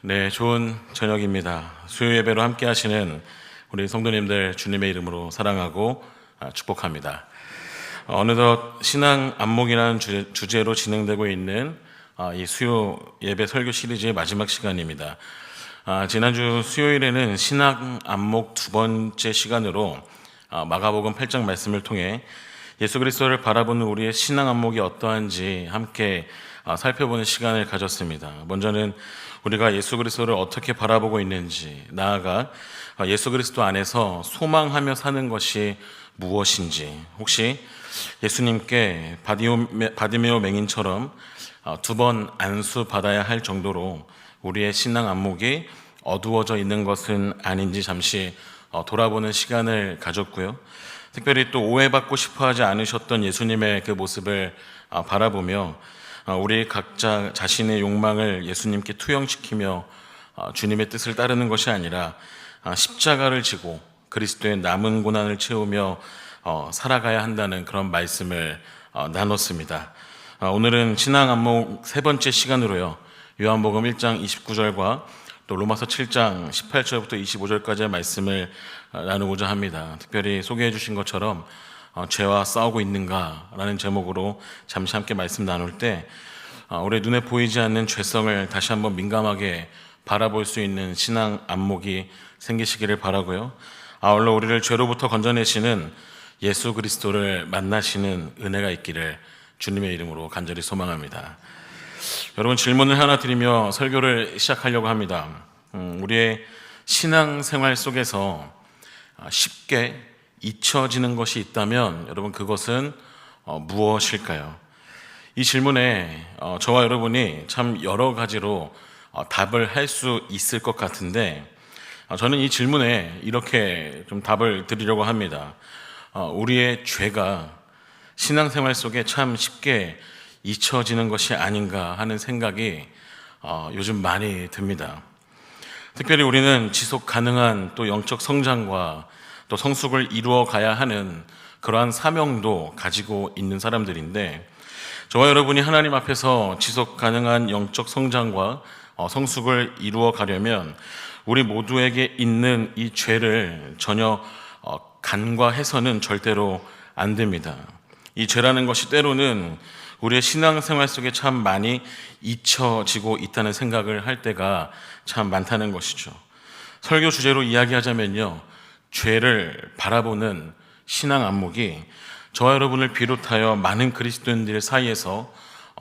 네, 좋은 저녁입니다. 수요 예배로 함께 하시는 우리 성도님들 주님의 이름으로 사랑하고 축복합니다. 어느덧 신앙 안목이라는 주제로 진행되고 있는 이 수요 예배 설교 시리즈의 마지막 시간입니다. 지난주 수요일에는 신앙 안목 두 번째 시간으로 마가복음 8장 말씀을 통해 예수 그리스도를 바라보는 우리의 신앙 안목이 어떠한지 함께 살펴보는 시간을 가졌습니다. 먼저는 우리가 예수 그리스도를 어떻게 바라보고 있는지, 나아가 예수 그리스도 안에서 소망하며 사는 것이 무엇인지, 혹시 예수님께 바디메오 맹인처럼 두 번 안수 받아야 할 정도로 우리의 신앙 안목이 어두워져 있는 것은 아닌지 잠시 돌아보는 시간을 가졌고요. 특별히 또 오해받고 싶어 하지 않으셨던 예수님의 그 모습을 바라보며 우리 각자 자신의 욕망을 예수님께 투영시키며 주님의 뜻을 따르는 것이 아니라 십자가를 지고 그리스도의 남은 고난을 채우며 살아가야 한다는 그런 말씀을 나눴습니다. 오늘은 신앙 안목 세 번째 시간으로요, 요한복음 1장 29절과 또 로마서 7장 18절부터 25절까지의 말씀을 나누고자 합니다. 특별히 소개해 주신 것처럼 죄와 싸우고 있는가라는 제목으로 잠시 함께 말씀 나눌 때 우리 눈에 보이지 않는 죄성을 다시 한번 민감하게 바라볼 수 있는 신앙 안목이 생기시기를 바라고요. 아울러 우리를 죄로부터 건져내시는 예수 그리스도를 만나시는 은혜가 있기를 주님의 이름으로 간절히 소망합니다. 여러분, 질문을 하나 드리며 설교를 시작하려고 합니다. 우리의 신앙생활 속에서 쉽게 잊혀지는 것이 있다면 여러분, 그것은 무엇일까요? 이 질문에 저와 여러분이 참 여러 가지로 답을 할 수 있을 것 같은데, 저는 이 질문에 이렇게 좀 답을 드리려고 합니다. 우리의 죄가 신앙생활 속에 참 쉽게 잊혀지는 것이 아닌가 하는 생각이 요즘 많이 듭니다. 특별히 우리는 지속 가능한 또 영적 성장과 또 성숙을 이루어 가야 하는 그러한 사명도 가지고 있는 사람들인데, 저와 여러분이 하나님 앞에서 지속 가능한 영적 성장과 성숙을 이루어 가려면 우리 모두에게 있는 이 죄를 전혀 간과해서는 절대로 안 됩니다. 이 죄라는 것이 때로는 우리의 신앙생활 속에 참 많이 잊혀지고 있다는 생각을 할 때가 참 많다는 것이죠. 설교 주제로 이야기하자면요, 죄를 바라보는 신앙 안목이 저와 여러분을 비롯하여 많은 그리스도인들 사이에서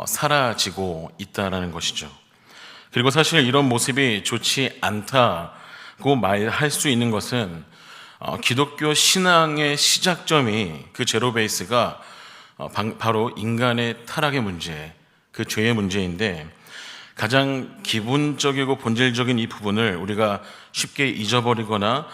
사라지고 있다는 것이죠. 그리고 사실 이런 모습이 좋지 않다고 말할 수 있는 것은 기독교 신앙의 시작점이, 그 제로 베이스가 바로 인간의 타락의 문제, 그 죄의 문제인데, 가장 기본적이고 본질적인 이 부분을 우리가 쉽게 잊어버리거나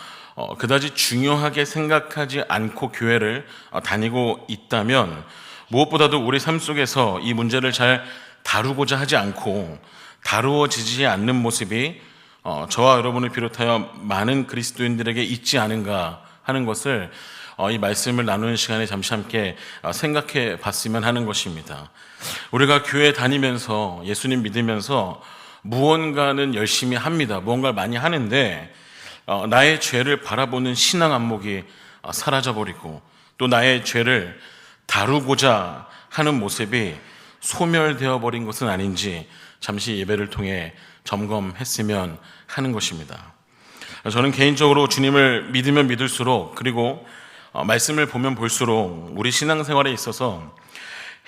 그다지 중요하게 생각하지 않고 교회를 다니고 있다면, 무엇보다도 우리 삶 속에서 이 문제를 잘 다루고자 하지 않고 다루어지지 않는 모습이 저와 여러분을 비롯하여 많은 그리스도인들에게 있지 않은가 하는 것을 이 말씀을 나누는 시간에 잠시 함께 생각해 봤으면 하는 것입니다. 우리가 교회 다니면서 예수님 믿으면서 무언가는 열심히 합니다. 무언가를 많이 하는데 나의 죄를 바라보는 신앙 안목이 사라져버리고 또 나의 죄를 다루고자 하는 모습이 소멸되어 버린 것은 아닌지 잠시 예배를 통해 점검했으면 하는 것입니다. 저는 개인적으로 주님을 믿으면 믿을수록, 그리고 말씀을 보면 볼수록 우리 신앙생활에 있어서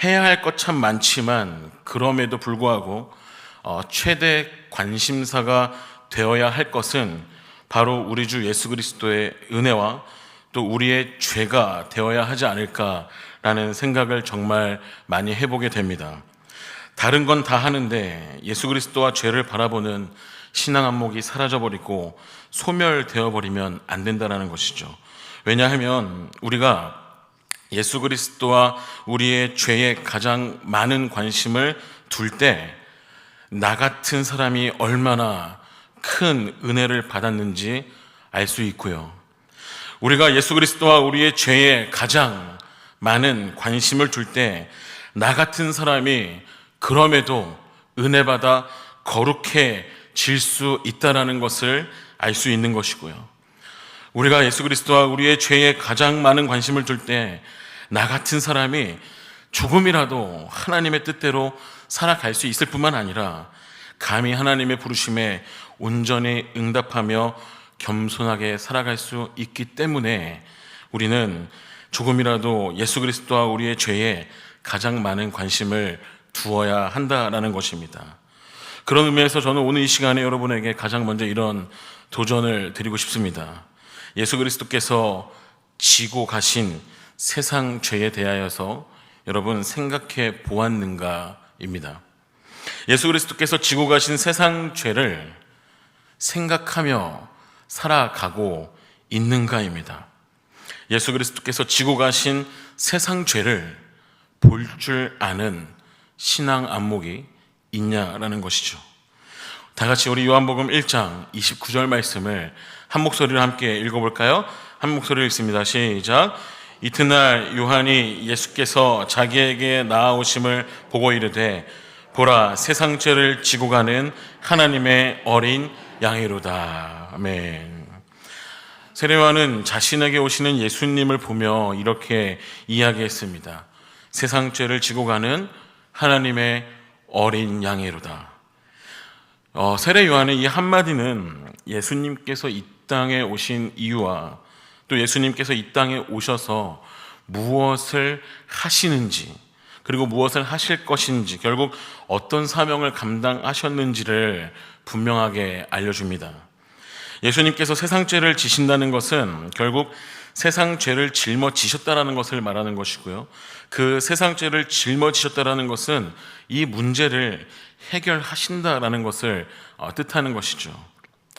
해야 할 것 참 많지만 그럼에도 불구하고 최대 관심사가 되어야 할 것은 바로 우리 주 예수 그리스도의 은혜와 또 우리의 죄가 되어야 하지 않을까라는 생각을 정말 많이 해보게 됩니다. 다른 건 다 하는데 예수 그리스도와 죄를 바라보는 신앙 안목이 사라져버리고 소멸되어 버리면 안 된다는 것이죠. 왜냐하면 우리가 예수 그리스도와 우리의 죄에 가장 많은 관심을 둘 때 나 같은 사람이 얼마나 큰 은혜를 받았는지 알 수 있고요. 우리가 예수 그리스도와 우리의 죄에 가장 많은 관심을 둘 때 나 같은 사람이 그럼에도 은혜 받아 거룩해 질 수 있다라는 것을 알 수 있는 것이고요. 우리가 예수 그리스도와 우리의 죄에 가장 많은 관심을 둘 때 나 같은 사람이 조금이라도 하나님의 뜻대로 살아갈 수 있을 뿐만 아니라 감히 하나님의 부르심에 온전히 응답하며 겸손하게 살아갈 수 있기 때문에 우리는 조금이라도 예수 그리스도와 우리의 죄에 가장 많은 관심을 두어야 한다라는 것입니다. 그런 의미에서 저는 오늘 이 시간에 여러분에게 가장 먼저 이런 도전을 드리고 싶습니다. 예수 그리스도께서 지고 가신 세상 죄에 대하여서 여러분 생각해 보았는가입니다. 예수 그리스도께서 지고 가신 세상 죄를 생각하며 살아가고 있는가입니다. 예수 그리스도께서 지고 가신 세상 죄를 볼 줄 아는 신앙 안목이 있냐라는 것이죠. 다 같이 우리 요한복음 1장 29절 말씀을 한 목소리로 함께 읽어볼까요? 한 목소리로 읽습니다. 시작. 이튿날 요한이 예수께서 자기에게 나아오심을 보고 이르되 보라 세상 죄를 지고 가는 하나님의 어린 양이로다. 아멘. 세례요한은 자신에게 오시는 예수님을 보며 이렇게 이야기했습니다. 세상 죄를 지고 가는 하나님의 어린 양이로다. 세례요한의 이 한마디는 예수님께서 이 땅에 오신 이유와 또 예수님께서 이 땅에 오셔서 무엇을 하시는지 그리고 무엇을 하실 것인지 결국 어떤 사명을 감당하셨는지를 분명하게 알려줍니다. 예수님께서 세상 죄를 지신다는 것은 결국 세상 죄를 짊어지셨다라는 것을 말하는 것이고요. 그 세상 죄를 짊어지셨다라는 것은 이 문제를 해결하신다라는 것을 뜻하는 것이죠.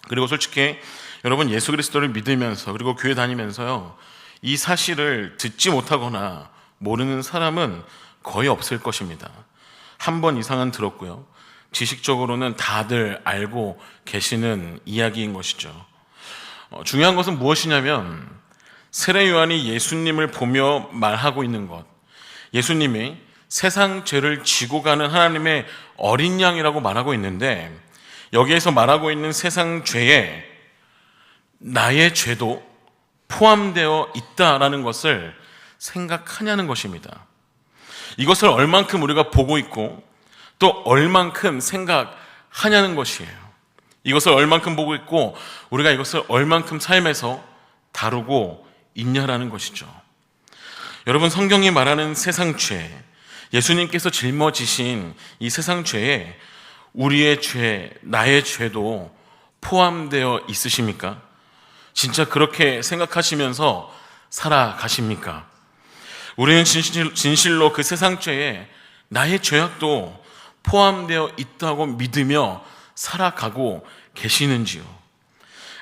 그리고 솔직히 여러분 예수 그리스도를 믿으면서 그리고 교회 다니면서요, 이 사실을 듣지 못하거나 모르는 사람은 거의 없을 것입니다. 한 번 이상은 들었고요. 지식적으로는 다들 알고 계시는 이야기인 것이죠. 중요한 것은 무엇이냐면 세례 요한이 예수님을 보며 말하고 있는 것, 예수님이 세상 죄를 지고 가는 하나님의 어린 양이라고 말하고 있는데 여기에서 말하고 있는 세상 죄에 나의 죄도 포함되어 있다라는 것을 생각하냐는 것입니다. 이것을 얼만큼 우리가 보고 있고 또 얼만큼 생각하냐는 것이에요. 이것을 얼만큼 보고 있고 우리가 이것을 얼만큼 삶에서 다루고 있냐라는 것이죠. 여러분, 성경이 말하는 세상 죄, 예수님께서 짊어지신 이 세상 죄에 우리의 죄, 나의 죄도 포함되어 있으십니까? 진짜 그렇게 생각하시면서 살아가십니까? 우리는 진실로 그 세상 죄에 나의 죄악도 포함되어 있다고 믿으며 살아가고 계시는지요?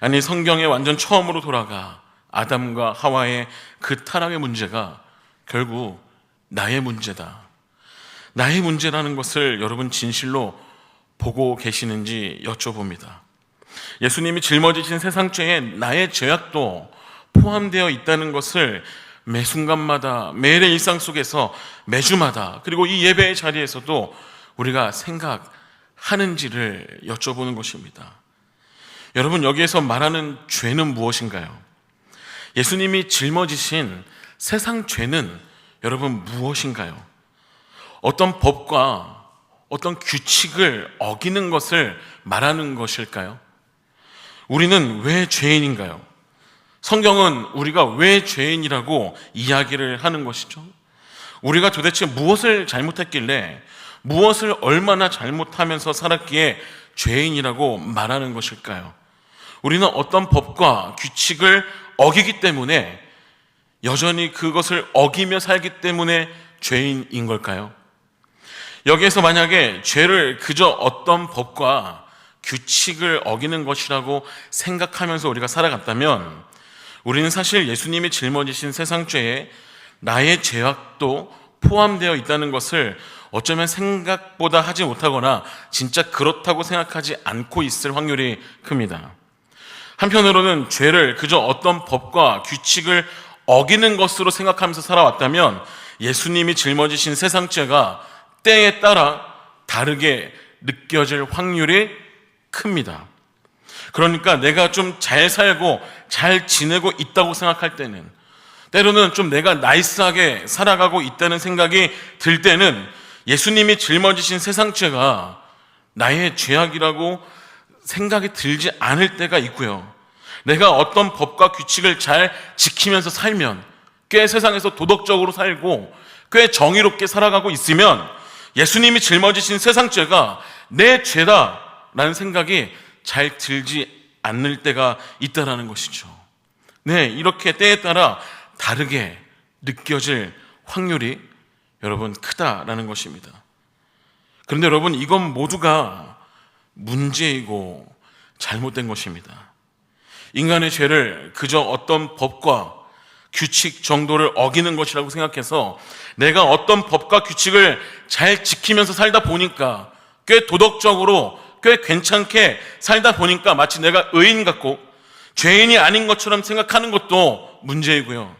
아니, 성경에 완전 처음으로 돌아가 아담과 하와의 그 타락의 문제가 결국 나의 문제다, 나의 문제라는 것을 여러분 진실로 보고 계시는지 여쭤봅니다. 예수님이 짊어지신 세상 죄에 나의 죄악도 포함되어 있다는 것을 매 순간마다 매일의 일상 속에서 매주마다 그리고 이 예배의 자리에서도 우리가 생각하는지를 여쭤보는 것입니다. 여러분, 여기에서 말하는 죄는 무엇인가요? 예수님이 짊어지신 세상 죄는 여러분 무엇인가요? 어떤 법과 어떤 규칙을 어기는 것을 말하는 것일까요? 우리는 왜 죄인인가요? 성경은 우리가 왜 죄인이라고 이야기를 하는 것이죠. 우리가 도대체 무엇을 잘못했길래, 무엇을 얼마나 잘못하면서 살았기에 죄인이라고 말하는 것일까요? 우리는 어떤 법과 규칙을 어기기 때문에, 여전히 그것을 어기며 살기 때문에 죄인인 걸까요? 여기에서 만약에 죄를 그저 어떤 법과 규칙을 어기는 것이라고 생각하면서 우리가 살아갔다면 우리는 사실 예수님이 짊어지신 세상 죄에 나의 죄악도 포함되어 있다는 것을 어쩌면 생각보다 하지 못하거나 진짜 그렇다고 생각하지 않고 있을 확률이 큽니다. 한편으로는 죄를 그저 어떤 법과 규칙을 어기는 것으로 생각하면서 살아왔다면 예수님이 짊어지신 세상 죄가 때에 따라 다르게 느껴질 확률이 큽니다. 그러니까 내가 좀 잘 살고 잘 지내고 있다고 생각할 때는, 때로는 좀 내가 나이스하게 살아가고 있다는 생각이 들 때는 예수님이 짊어지신 세상죄가 나의 죄악이라고 생각이 들지 않을 때가 있고요. 내가 어떤 법과 규칙을 잘 지키면서 살면, 꽤 세상에서 도덕적으로 살고 꽤 정의롭게 살아가고 있으면 예수님이 짊어지신 세상죄가 내 죄다라는 생각이 잘 들지 않을 때가 있다라는 것이죠. 네, 이렇게 때에 따라 다르게 느껴질 확률이 여러분 크다라는 것입니다. 그런데 여러분, 이건 모두가 문제이고 잘못된 것입니다. 인간의 죄를 그저 어떤 법과 규칙 정도를 어기는 것이라고 생각해서 내가 어떤 법과 규칙을 잘 지키면서 살다 보니까 꽤 도덕적으로 꽤 괜찮게 살다 보니까 마치 내가 의인 같고 죄인이 아닌 것처럼 생각하는 것도 문제이고요.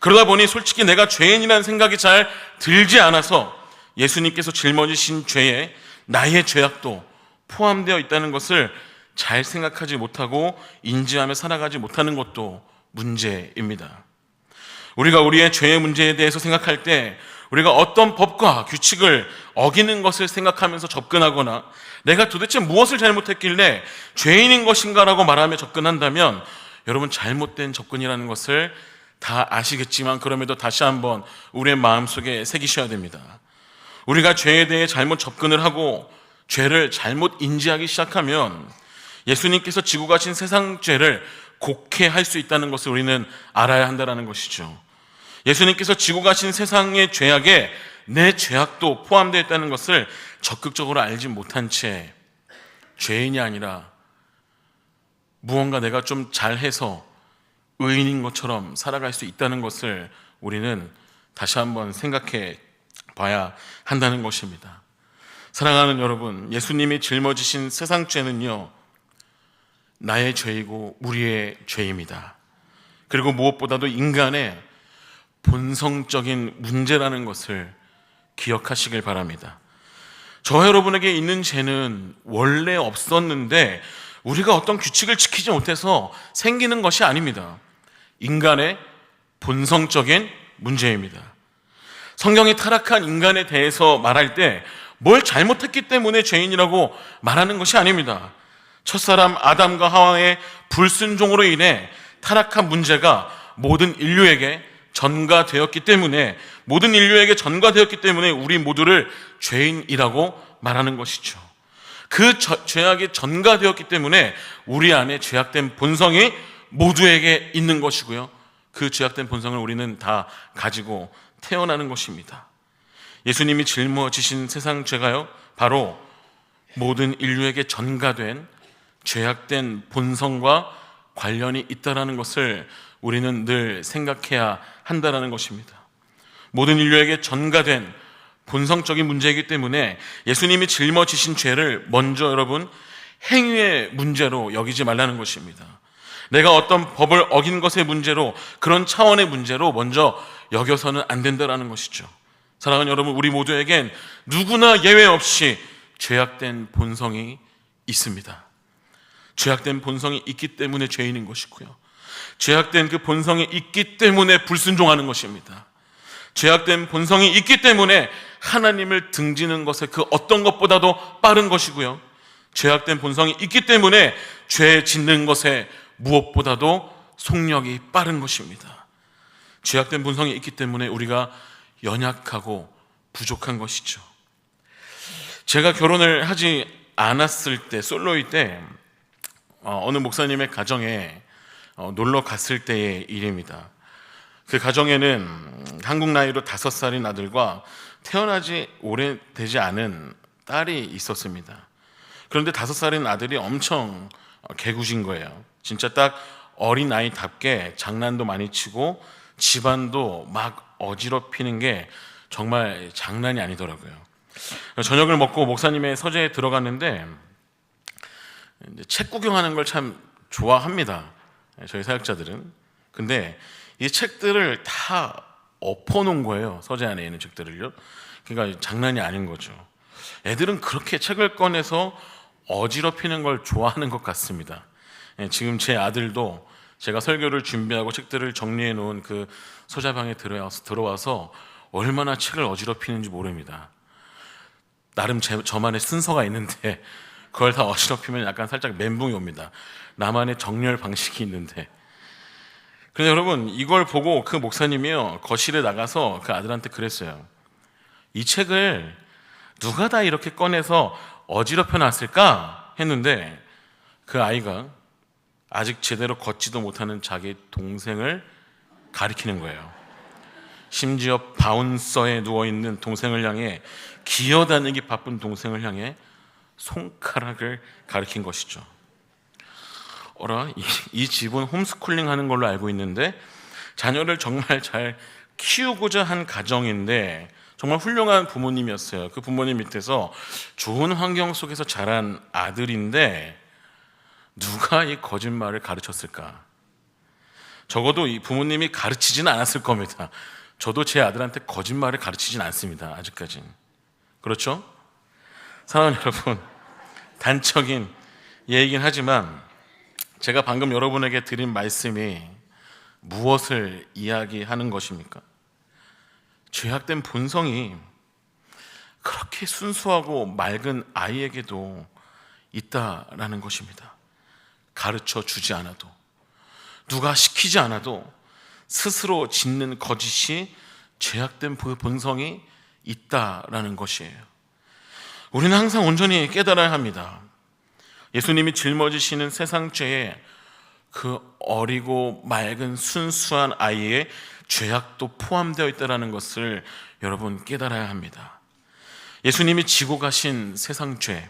그러다 보니 솔직히 내가 죄인이라는 생각이 잘 들지 않아서 예수님께서 짊어지신 죄에 나의 죄악도 포함되어 있다는 것을 잘 생각하지 못하고 인지하며 살아가지 못하는 것도 문제입니다. 우리가 우리의 죄의 문제에 대해서 생각할 때 우리가 어떤 법과 규칙을 어기는 것을 생각하면서 접근하거나 내가 도대체 무엇을 잘못했길래 죄인인 것인가라고 말하며 접근한다면 여러분, 잘못된 접근이라는 것을 다 아시겠지만 그럼에도 다시 한번 우리의 마음속에 새기셔야 됩니다. 우리가 죄에 대해 잘못 접근을 하고 죄를 잘못 인지하기 시작하면 예수님께서 지고 가신 세상 죄를 곡해할 수 있다는 것을 우리는 알아야 한다는 것이죠. 예수님께서 지고 가신 세상의 죄악에 내 죄악도 포함되어 있다는 것을 적극적으로 알지 못한 채 죄인이 아니라 무언가 내가 좀 잘해서 의인인 것처럼 살아갈 수 있다는 것을 우리는 다시 한번 생각해 봐야 한다는 것입니다. 사랑하는 여러분, 예수님이 짊어지신 세상 죄는요, 나의 죄이고 우리의 죄입니다. 그리고 무엇보다도 인간의 본성적인 문제라는 것을 기억하시길 바랍니다. 저 여러분에게 있는 죄는 원래 없었는데 우리가 어떤 규칙을 지키지 못해서 생기는 것이 아닙니다. 인간의 본성적인 문제입니다. 성경이 타락한 인간에 대해서 말할 때 뭘 잘못했기 때문에 죄인이라고 말하는 것이 아닙니다. 첫사람 아담과 하와의 불순종으로 인해 타락한 문제가 모든 인류에게 전가되었기 때문에 우리 모두를 죄인이라고 말하는 것이죠. 그 죄악이 전가되었기 때문에 우리 안에 죄악된 본성이 모두에게 있는 것이고요. 그 죄악된 본성을 우리는 다 가지고 태어나는 것입니다. 예수님이 짊어지신 세상 죄가요, 바로 모든 인류에게 전가된 죄악된 본성과 관련이 있다는 것을 우리는 늘 생각해야 한다는 것입니다. 모든 인류에게 전가된 본성적인 문제이기 때문에 예수님이 짊어지신 죄를 먼저 여러분 행위의 문제로 여기지 말라는 것입니다. 내가 어떤 법을 어긴 것의 문제로, 그런 차원의 문제로 먼저 여겨서는 안 된다는 것이죠. 사랑하는 여러분, 우리 모두에겐 누구나 예외 없이 죄악된 본성이 있습니다. 죄악된 본성이 있기 때문에 죄인인 것이고요. 죄악된 그 본성이 있기 때문에 불순종하는 것입니다. 죄악된 본성이 있기 때문에 하나님을 등지는 것에 그 어떤 것보다도 빠른 것이고요. 죄악된 본성이 있기 때문에 죄 짓는 것에 무엇보다도 속력이 빠른 것입니다. 죄악된 본성이 있기 때문에 우리가 연약하고 부족한 것이죠. 제가 결혼을 하지 않았을 때, 솔로일 때 어느 목사님의 가정에 놀러 갔을 때의 일입니다. 그 가정에는 한국 나이로 5살인 아들과 태어나지 오래되지 않은 딸이 있었습니다. 그런데 5살인 아들이 엄청 개구진 거예요. 진짜 딱 어린아이답게 장난도 많이 치고 집안도 막 어지럽히는 게 정말 장난이 아니더라고요. 저녁을 먹고 목사님의 서재에 들어갔는데 책 구경하는 걸 참 좋아합니다, 저희 사역자들은. 근데 이 책들을 다 엎어놓은 거예요, 서재 안에 있는 책들을요. 그러니까 장난이 아닌 거죠. 애들은 그렇게 책을 꺼내서 어지럽히는 걸 좋아하는 것 같습니다. 지금 제 아들도 제가 설교를 준비하고 책들을 정리해 놓은 그 소자방에 들어와서 얼마나 책을 어지럽히는지 모릅니다. 나름 저만의 순서가 있는데 그걸 다 어지럽히면 약간 살짝 멘붕이 옵니다. 나만의 정렬 방식이 있는데. 그런데 여러분, 이걸 보고 그 목사님이요, 거실에 나가서 그 아들한테 그랬어요. 이 책을 누가 다 이렇게 꺼내서 어지럽혀 놨을까 했는데, 그 아이가 아직 제대로 걷지도 못하는 자기 동생을 가리키는 거예요. 심지어 바운서에 누워있는 동생을 향해, 기어다니기 바쁜 동생을 향해 손가락을 가리킨 것이죠. 어라, 이 집은 홈스쿨링 하는 걸로 알고 있는데 자녀를 정말 잘 키우고자 한 가정인데 정말 훌륭한 부모님이었어요. 그 부모님 밑에서 좋은 환경 속에서 자란 아들인데 누가 이 거짓말을 가르쳤을까? 적어도 이 부모님이 가르치지는 않았을 겁니다. 저도 제 아들한테 거짓말을 가르치진 않습니다. 아직까지는. 그렇죠? 사랑하는 여러분, 단적인 예이긴 하지만 제가 방금 여러분에게 드린 말씀이 무엇을 이야기하는 것입니까? 죄악된 본성이 그렇게 순수하고 맑은 아이에게도 있다라는 것입니다. 가르쳐 주지 않아도, 누가 시키지 않아도 스스로 짓는 거짓이 죄악된 본성이 있다라는 것이에요. 우리는 항상 온전히 깨달아야 합니다. 예수님이 짊어지시는 세상 죄에 그 어리고 맑은 순수한 아이의 죄악도 포함되어 있다는 것을 여러분 깨달아야 합니다. 예수님이 지고 가신 세상 죄,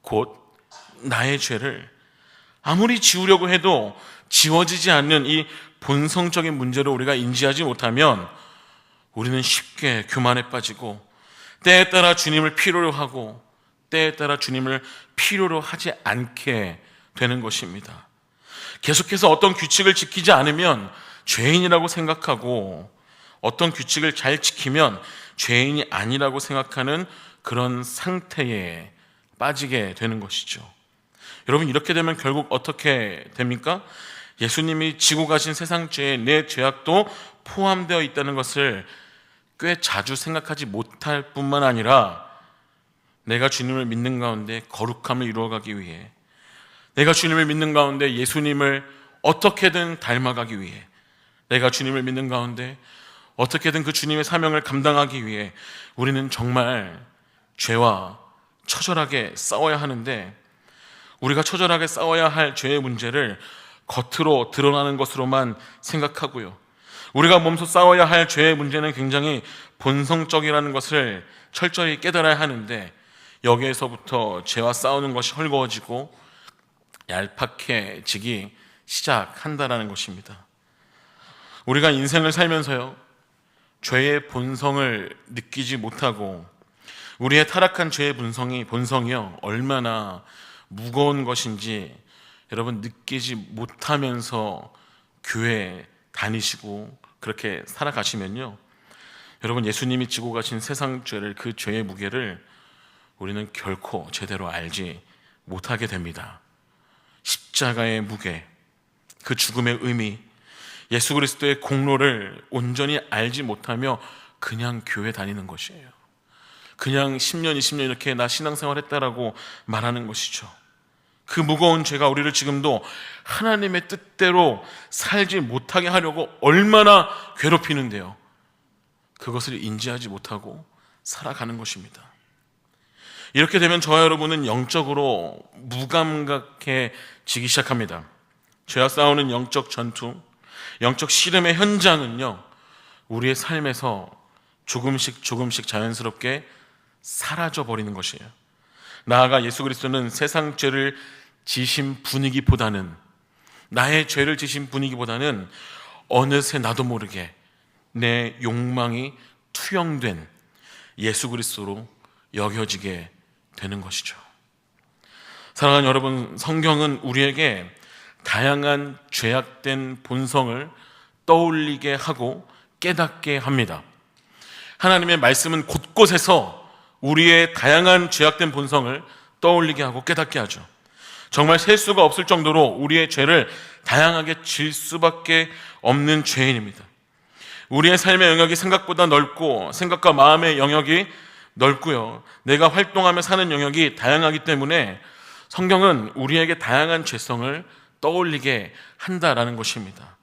곧 나의 죄를 아무리 지우려고 해도 지워지지 않는 이 본성적인 문제를 우리가 인지하지 못하면 우리는 쉽게 교만에 빠지고 때에 따라 주님을 필요로 하고 때에 따라 주님을 필요로 하지 않게 되는 것입니다. 계속해서 어떤 규칙을 지키지 않으면 죄인이라고 생각하고 어떤 규칙을 잘 지키면 죄인이 아니라고 생각하는 그런 상태에 빠지게 되는 것이죠. 여러분, 이렇게 되면 결국 어떻게 됩니까? 예수님이 지고 가신 세상 죄에 내 죄악도 포함되어 있다는 것을 꽤 자주 생각하지 못할 뿐만 아니라 내가 주님을 믿는 가운데 거룩함을 이루어가기 위해, 내가 주님을 믿는 가운데 예수님을 어떻게든 닮아가기 위해, 내가 주님을 믿는 가운데 어떻게든 그 주님의 사명을 감당하기 위해 우리는 정말 죄와 처절하게 싸워야 하는데, 우리가 처절하게 싸워야 할 죄의 문제를 겉으로 드러나는 것으로만 생각하고요, 우리가 몸소 싸워야 할 죄의 문제는 굉장히 본성적이라는 것을 철저히 깨달아야 하는데, 여기에서부터 죄와 싸우는 것이 헐거워지고 얄팍해지기 시작한다는 것입니다. 우리가 인생을 살면서요, 죄의 본성을 느끼지 못하고 우리의 타락한 죄의 본성이요 얼마나 무거운 것인지 여러분 느끼지 못하면서 교회 다니시고 그렇게 살아가시면요, 여러분 예수님이 지고 가신 세상 죄를, 그 죄의 무게를 우리는 결코 제대로 알지 못하게 됩니다. 십자가의 무게, 그 죽음의 의미, 예수 그리스도의 공로를 온전히 알지 못하며 그냥 교회 다니는 것이에요. 그냥 10년, 20년 이렇게 나 신앙생활 했다라고 말하는 것이죠. 그 무거운 죄가 우리를 지금도 하나님의 뜻대로 살지 못하게 하려고 얼마나 괴롭히는데요, 그것을 인지하지 못하고 살아가는 것입니다. 이렇게 되면 저와 여러분은 영적으로 무감각해지기 시작합니다. 죄와 싸우는 영적 전투, 영적 씨름의 현장은요, 우리의 삶에서 조금씩 자연스럽게 사라져 버리는 것이에요. 나아가 예수 그리스도는 세상 죄를 지신 분위기보다는, 나의 죄를 지신 분위기보다는 어느새 나도 모르게 내 욕망이 투영된 예수 그리스도로 여겨지게 되는 것이죠. 사랑하는 여러분, 성경은 우리에게 다양한 죄악된 본성을 떠올리게 하고 깨닫게 합니다. 하나님의 말씀은 곳곳에서 우리의 다양한 죄악된 본성을 떠올리게 하고 깨닫게 하죠. 정말 셀 수가 없을 정도로 우리의 죄를 다양하게 질 수밖에 없는 죄인입니다. 우리의 삶의 영역이 생각보다 넓고 생각과 마음의 영역이 넓고요, 내가 활동하며 사는 영역이 다양하기 때문에 성경은 우리에게 다양한 죄성을 떠올리게 한다라는 것입니다.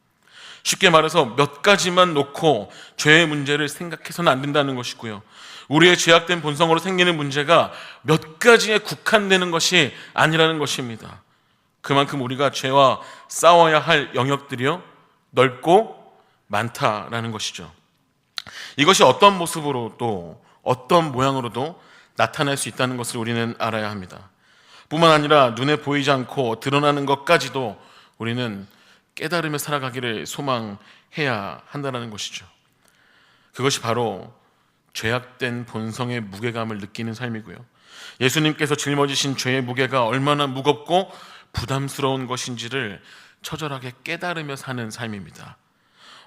쉽게 말해서 몇 가지만 놓고 죄의 문제를 생각해서는 안 된다는 것이고요, 우리의 죄악된 본성으로 생기는 문제가 몇 가지에 국한되는 것이 아니라는 것입니다. 그만큼 우리가 죄와 싸워야 할 영역들이요 넓고 많다라는 것이죠. 이것이 어떤 모습으로 또 어떤 모양으로도 나타날 수 있다는 것을 우리는 알아야 합니다. 뿐만 아니라 눈에 보이지 않고 드러나는 것까지도 우리는 깨달으며 살아가기를 소망해야 한다는 것이죠. 그것이 바로 죄악된 본성의 무게감을 느끼는 삶이고요, 예수님께서 짊어지신 죄의 무게가 얼마나 무겁고 부담스러운 것인지를 처절하게 깨달으며 사는 삶입니다.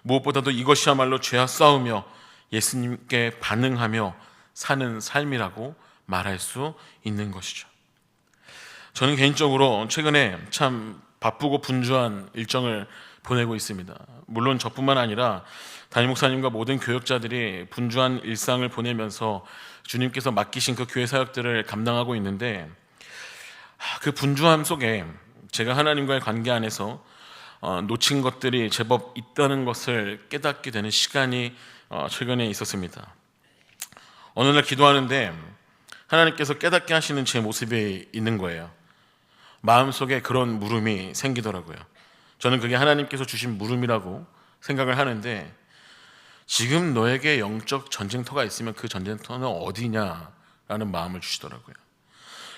무엇보다도 이것이야말로 죄와 싸우며 예수님께 반응하며 사는 삶이라고 말할 수 있는 것이죠. 저는 개인적으로 최근에 참 바쁘고 분주한 일정을 보내고 있습니다. 물론 저뿐만 아니라 담임 목사님과 모든 교역자들이 분주한 일상을 보내면서 주님께서 맡기신 그 교회 사역들을 감당하고 있는데, 그 분주함 속에 제가 하나님과의 관계 안에서 놓친 것들이 제법 있다는 것을 깨닫게 되는 시간이 최근에 있었습니다. 어느 날 기도하는데 하나님께서 깨닫게 하시는 제 모습이 있는 거예요. 마음속에 그런 물음이 생기더라고요. 저는 그게 하나님께서 주신 물음이라고 생각을 하는데, 지금 너에게 영적 전쟁터가 있으면 그 전쟁터는 어디냐라는 마음을 주시더라고요.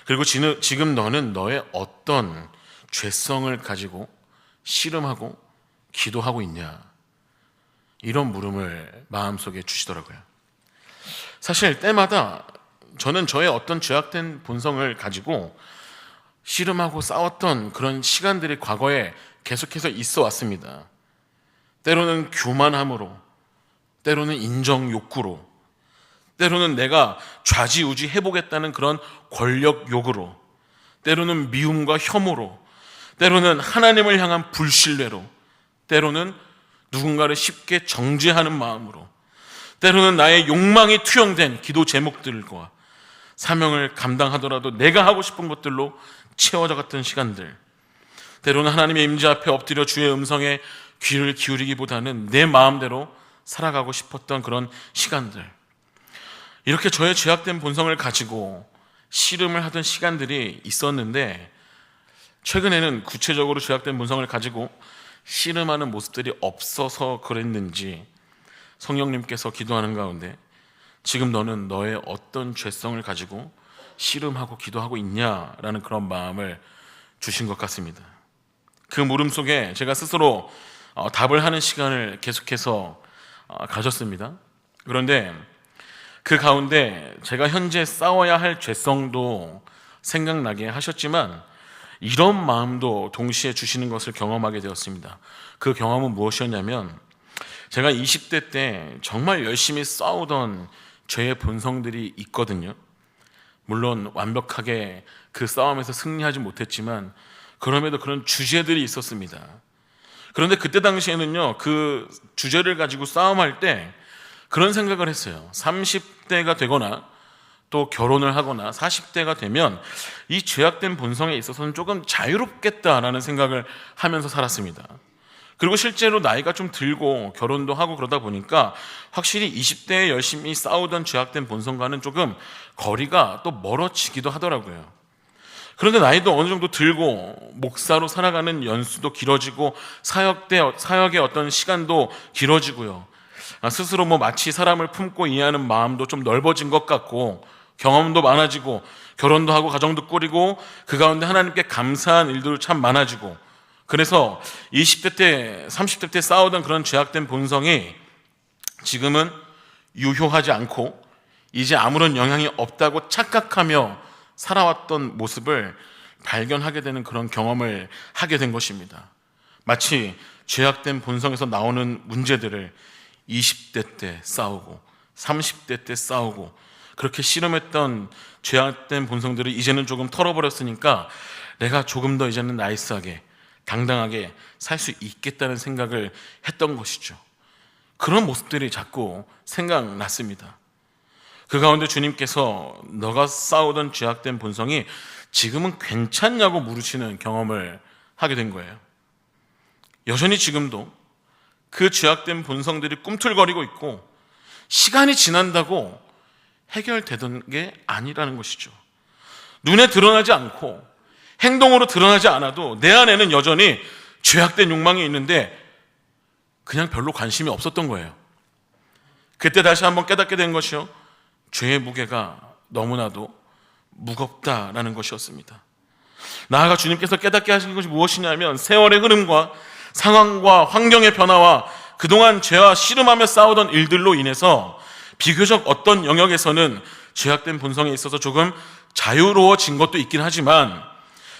그리고 지금 너는 너의 어떤 죄성을 가지고 씨름하고 기도하고 있냐, 이런 물음을 마음속에 주시더라고요. 사실 때마다 저는 저의 어떤 죄악된 본성을 가지고 씨름하고 싸웠던 그런 시간들이 과거에 계속해서 있어 왔습니다. 때로는 교만함으로, 때로는 인정 욕구로, 때로는 내가 좌지우지 해보겠다는 그런 권력 욕으로, 때로는 미움과 혐오로, 때로는 하나님을 향한 불신뢰로, 때로는 누군가를 쉽게 정죄하는 마음으로, 때로는 나의 욕망이 투영된 기도 제목들과 사명을 감당하더라도 내가 하고 싶은 것들로 채워져 갔던 시간들, 때로는 하나님의 임재 앞에 엎드려 주의 음성에 귀를 기울이기보다는 내 마음대로 살아가고 싶었던 그런 시간들, 이렇게 저의 죄악된 본성을 가지고 씨름을 하던 시간들이 있었는데, 최근에는 구체적으로 죄악된 본성을 가지고 씨름하는 모습들이 없어서 그랬는지 성령님께서 기도하는 가운데 지금 너는 너의 어떤 죄성을 가지고 씨름하고 기도하고 있냐라는 그런 마음을 주신 것 같습니다. 그 물음 속에 제가 스스로 답을 하는 시간을 계속해서 가졌습니다. 그런데 그 가운데 제가 현재 싸워야 할 죄성도 생각나게 하셨지만 이런 마음도 동시에 주시는 것을 경험하게 되었습니다. 그 경험은 무엇이었냐면, 제가 20대 때 정말 열심히 싸우던 죄의 본성들이 있거든요. 물론 완벽하게 그 싸움에서 승리하지 못했지만 그럼에도 그런 주제들이 있었습니다. 그런데 그때 당시에는요, 그 주제를 가지고 싸움할 때 그런 생각을 했어요. 30대가 되거나 또 결혼을 하거나 40대가 되면 이 죄악된 본성에 있어서는 조금 자유롭겠다라는 생각을 하면서 살았습니다. 그리고 실제로 나이가 좀 들고 결혼도 하고 그러다 보니까 확실히 20대에 열심히 싸우던 죄악된 본성과는 조금 거리가 또 멀어지기도 하더라고요. 그런데 나이도 어느 정도 들고 목사로 살아가는 연수도 길어지고 사역의 어떤 시간도 길어지고요, 스스로 마치 사람을 품고 이해하는 마음도 좀 넓어진 것 같고, 경험도 많아지고, 결혼도 하고 가정도 꾸리고, 그 가운데 하나님께 감사한 일도 참 많아지고, 그래서 20대 때 30대 때 싸우던 그런 죄악된 본성이 지금은 유효하지 않고 이제 아무런 영향이 없다고 착각하며 살아왔던 모습을 발견하게 되는 그런 경험을 하게 된 것입니다. 마치 죄악된 본성에서 나오는 문제들을 20대 때 싸우고 30대 때 싸우고 그렇게 씨름했던 죄악된 본성들을 이제는 조금 털어버렸으니까 내가 조금 더 이제는 나이스하게 당당하게 살 수 있겠다는 생각을 했던 것이죠. 그런 모습들이 자꾸 생각났습니다. 그 가운데 주님께서 너가 싸우던 죄악된 본성이 지금은 괜찮냐고 물으시는 경험을 하게 된 거예요. 여전히 지금도 그 죄악된 본성들이 꿈틀거리고 있고 시간이 지난다고 해결되던 게 아니라는 것이죠. 눈에 드러나지 않고 행동으로 드러나지 않아도 내 안에는 여전히 죄악된 욕망이 있는데 그냥 별로 관심이 없었던 거예요. 그때 다시 한번 깨닫게 된 것이요, 죄의 무게가 너무나도 무겁다라는 것이었습니다. 나아가 주님께서 깨닫게 하신 것이 무엇이냐면 세월의 흐름과 상황과 환경의 변화와 그동안 죄와 씨름하며 싸우던 일들로 인해서 비교적 어떤 영역에서는 죄악된 본성에 있어서 조금 자유로워진 것도 있긴 하지만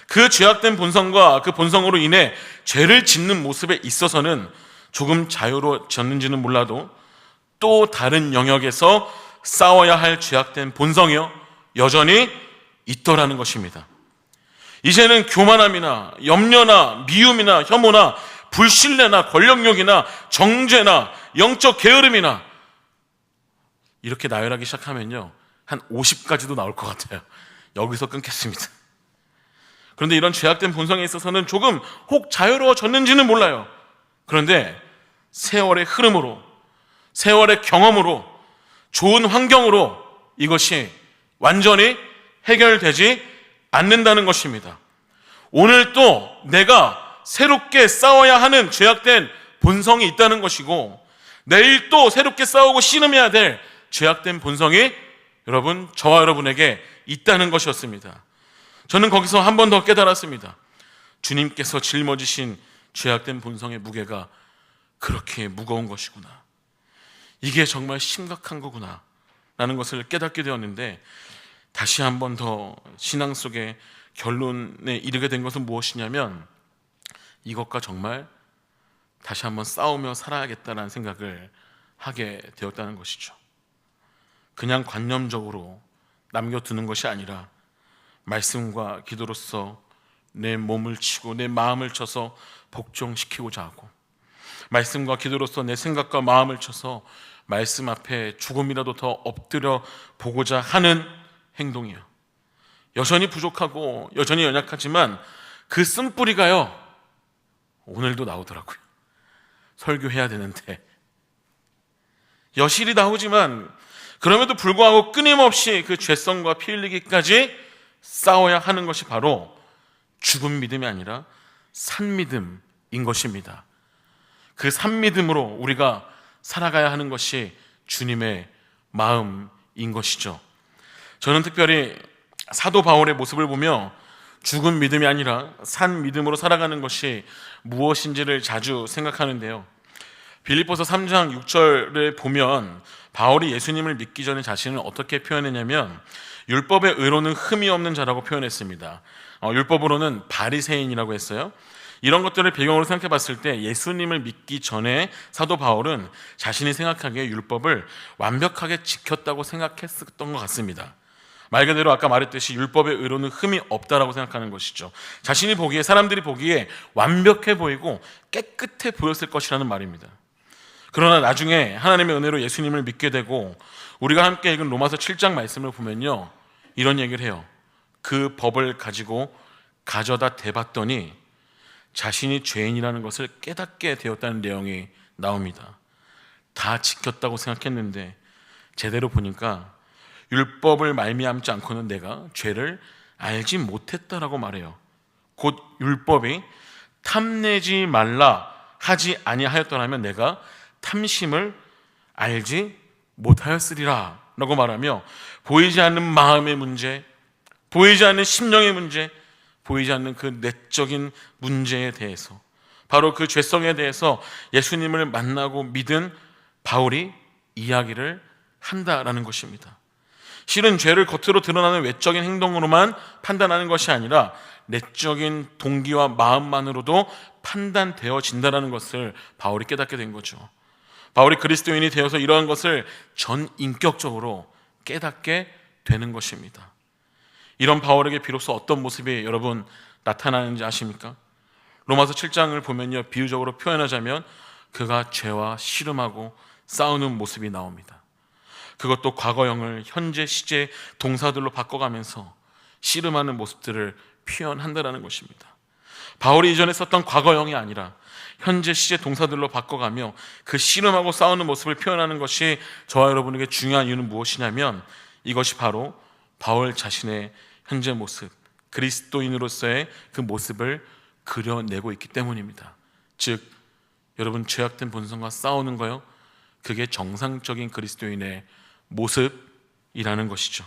그 죄악된 본성과 그 본성으로 인해 죄를 짓는 모습에 있어서는 조금 자유로워졌는지는 몰라도 또 다른 영역에서 싸워야 할 죄악된 본성이요 여전히 있더라는 것입니다. 이제는 교만함이나 염려나 미움이나 혐오나 불신뢰나 권력욕이나 정죄나 영적 게으름이나 이렇게 나열하기 시작하면요 한 50가지도 나올 것 같아요. 여기서 끊겠습니다. 그런데 이런 죄악된 본성에 있어서는 조금 혹 자유로워졌는지는 몰라요. 그런데 세월의 흐름으로, 세월의 경험으로, 좋은 환경으로 이것이 완전히 해결되지 않는다는 것입니다. 오늘 또 내가 새롭게 싸워야 하는 죄악된 본성이 있다는 것이고 내일 또 새롭게 싸우고 씨름해야 될 죄악된 본성이 여러분, 저와 여러분에게 있다는 것이었습니다. 저는 거기서 한 번 더 깨달았습니다. 주님께서 짊어지신 죄악된 본성의 무게가 그렇게 무거운 것이구나. 이게 정말 심각한 거구나 라는 것을 깨닫게 되었는데 다시 한 번 더 신앙 속의 결론에 이르게 된 것은 무엇이냐면 이것과 정말 다시 한번 싸우며 살아야겠다는 생각을 하게 되었다는 것이죠. 그냥 관념적으로 남겨두는 것이 아니라 말씀과 기도로서 내 몸을 치고 내 마음을 쳐서 복종시키고자 하고 말씀과 기도로서 내 생각과 마음을 쳐서 말씀 앞에 조금이라도 더 엎드려 보고자 하는 행동이요. 여전히 부족하고 여전히 연약하지만 그 쓴뿌리가요 오늘도 나오더라고요. 설교해야 되는데 여실히 나오지만 그럼에도 불구하고 끊임없이 그 죄성과 피 흘리기까지 싸워야 하는 것이 바로 죽은 믿음이 아니라 산 믿음인 것입니다. 그 산 믿음으로 우리가 살아가야 하는 것이 주님의 마음인 것이죠. 저는 특별히 사도 바울의 모습을 보며 죽은 믿음이 아니라 산 믿음으로 살아가는 것이 무엇인지를 자주 생각하는데요. 빌립보서 3장 6절을 보면 바울이 예수님을 믿기 전에 자신을 어떻게 표현했냐면 율법의 의로는 흠이 없는 자라고 표현했습니다. 율법으로는 바리새인이라고 했어요. 이런 것들을 배경으로 생각해 봤을 때 예수님을 믿기 전에 사도 바울은 자신이 생각하기에 율법을 완벽하게 지켰다고 생각했었던 것 같습니다. 말 그대로 아까 말했듯이 율법의 의로는 흠이 없다라고 생각하는 것이죠. 자신이 보기에, 사람들이 보기에 완벽해 보이고 깨끗해 보였을 것이라는 말입니다. 그러나 나중에 하나님의 은혜로 예수님을 믿게 되고 우리가 함께 읽은 로마서 7장 말씀을 보면요 이런 얘기를 해요. 그 법을 가지고 가져다 대봤더니 자신이 죄인이라는 것을 깨닫게 되었다는 내용이 나옵니다. 다 지켰다고 생각했는데 제대로 보니까 율법을 말미암지 않고는 내가 죄를 알지 못했다라고 말해요. 곧 율법이 탐내지 말라 하지 아니하였더라면 내가 탐심을 알지 못하였으리라 라고 말하며 보이지 않는 마음의 문제, 보이지 않는 심령의 문제, 보이지 않는 그 내적인 문제에 대해서 바로 그 죄성에 대해서 예수님을 만나고 믿은 바울이 이야기를 한다라는 것입니다. 실은 죄를 겉으로 드러나는 외적인 행동으로만 판단하는 것이 아니라 내적인 동기와 마음만으로도 판단되어진다는 것을 바울이 깨닫게 된 거죠. 바울이 그리스도인이 되어서 이러한 것을 전 인격적으로 깨닫게 되는 것입니다. 이런 바울에게 비로소 어떤 모습이 여러분 나타나는지 아십니까? 로마서 7장을 보면요, 비유적으로 표현하자면 그가 죄와 씨름하고 싸우는 모습이 나옵니다. 그것도 과거형을 현재 시제 동사들로 바꿔가면서 씨름하는 모습들을 표현한다는 것입니다. 바울이 이전에 썼던 과거형이 아니라 현재 시제 동사들로 바꿔가며 그 씨름하고 싸우는 모습을 표현하는 것이 저와 여러분에게 중요한 이유는 무엇이냐면, 이것이 바로 바울 자신의 현재 모습, 그리스도인으로서의 그 모습을 그려내고 있기 때문입니다. 즉, 여러분 죄악된 본성과 싸우는 거요, 그게 정상적인 그리스도인의 모습이라는 것이죠.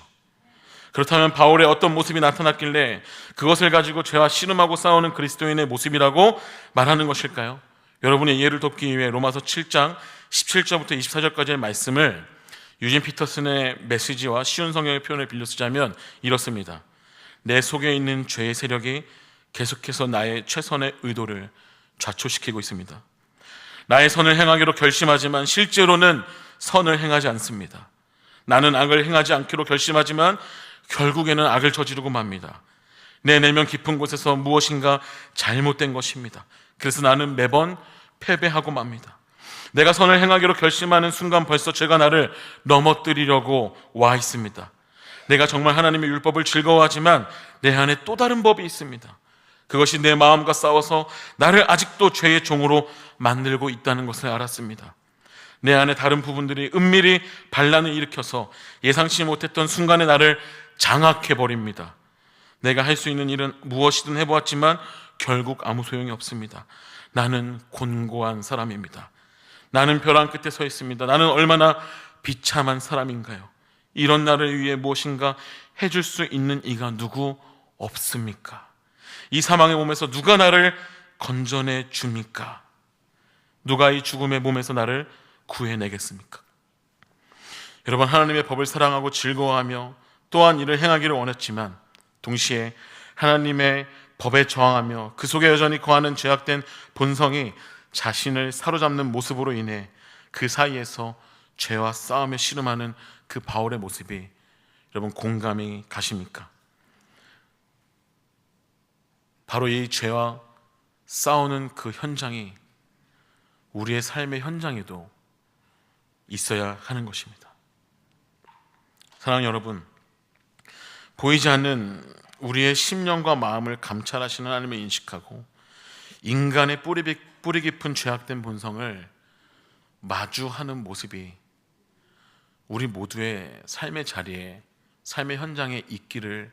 그렇다면 바울의 어떤 모습이 나타났길래 그것을 가지고 죄와 씨름하고 싸우는 그리스도인의 모습이라고 말하는 것일까요? 여러분의 이해를 돕기 위해 로마서 7장 17절부터 24절까지의 말씀을 유진 피터슨의 메시지와 쉬운 성경의 표현을 빌려 쓰자면 이렇습니다. 내 속에 있는 죄의 세력이 계속해서 나의 최선의 의도를 좌초시키고 있습니다. 나의 선을 행하기로 결심하지만 실제로는 선을 행하지 않습니다. 나는 악을 행하지 않기로 결심하지만 결국에는 악을 저지르고 맙니다. 내 내면 깊은 곳에서 무엇인가 잘못된 것입니다. 그래서 나는 매번 패배하고 맙니다. 내가 선을 행하기로 결심하는 순간 벌써 죄가 나를 넘어뜨리려고 와 있습니다. 내가 정말 하나님의 율법을 즐거워하지만 내 안에 또 다른 법이 있습니다. 그것이 내 마음과 싸워서 나를 아직도 죄의 종으로 만들고 있다는 것을 알았습니다. 내 안에 다른 부분들이 은밀히 반란을 일으켜서 예상치 못했던 순간에 나를 장악해버립니다. 내가 할 수 있는 일은 무엇이든 해보았지만 결국 아무 소용이 없습니다. 나는 곤고한 사람입니다. 나는 벼랑 끝에 서 있습니다. 나는 얼마나 비참한 사람인가요? 이런 나를 위해 무엇인가 해줄 수 있는 이가 누구 없습니까? 이 사망의 몸에서 누가 나를 건져내 줍니까? 누가 이 죽음의 몸에서 나를 구해내겠습니까? 여러분, 하나님의 법을 사랑하고 즐거워하며 또한 이를 행하기를 원했지만 동시에 하나님의 법에 저항하며 그 속에 여전히 거하는 죄악된 본성이 자신을 사로잡는 모습으로 인해 그 사이에서 죄와 싸움에 씨름하는 그 바울의 모습이 여러분 공감이 가십니까? 바로 이 죄와 싸우는 그 현장이 우리의 삶의 현장에도 있어야 하는 것입니다. 사랑하는 여러분, 보이지 않는 우리의 심령과 마음을 감찰하시는 하나님을 인식하고 인간의 뿌리 깊은 죄악된 본성을 마주하는 모습이 우리 모두의 삶의 자리에, 삶의 현장에 있기를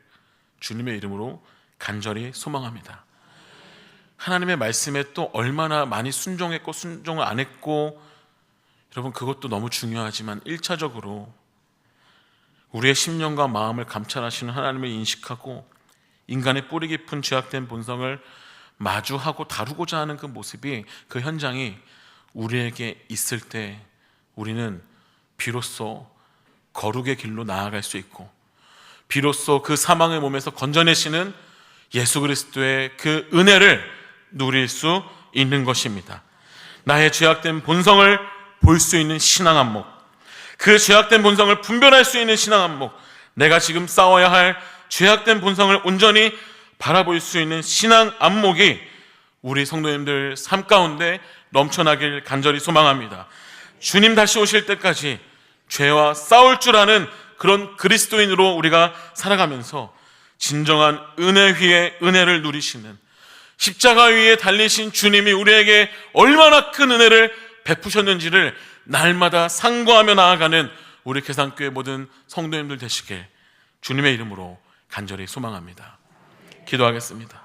주님의 이름으로 간절히 소망합니다. 하나님의 말씀에 또 얼마나 많이 순종했고 순종을 안 했고, 여러분 그것도 너무 중요하지만 1차적으로 우리의 심령과 마음을 감찰하시는 하나님을 인식하고 인간의 뿌리 깊은 죄악된 본성을 마주하고 다루고자 하는 그 모습이, 그 현장이 우리에게 있을 때 우리는 비로소 거룩의 길로 나아갈 수 있고, 비로소 그 사망의 몸에서 건져내시는 예수 그리스도의 그 은혜를 누릴 수 있는 것입니다. 나의 죄악된 본성을 볼 수 있는 신앙 안목, 그 죄악된 본성을 분별할 수 있는 신앙 안목, 내가 지금 싸워야 할 죄악된 본성을 온전히 바라볼 수 있는 신앙 안목이 우리 성도님들 삶 가운데 넘쳐나길 간절히 소망합니다. 주님 다시 오실 때까지 죄와 싸울 줄 아는 그런 그리스도인으로 우리가 살아가면서 진정한 은혜 위에 은혜를 누리시는, 십자가 위에 달리신 주님이 우리에게 얼마나 큰 은혜를 베푸셨는지를 날마다 상고하며 나아가는 우리 계산교회 모든 성도님들 되시길 주님의 이름으로 간절히 소망합니다. 기도하겠습니다.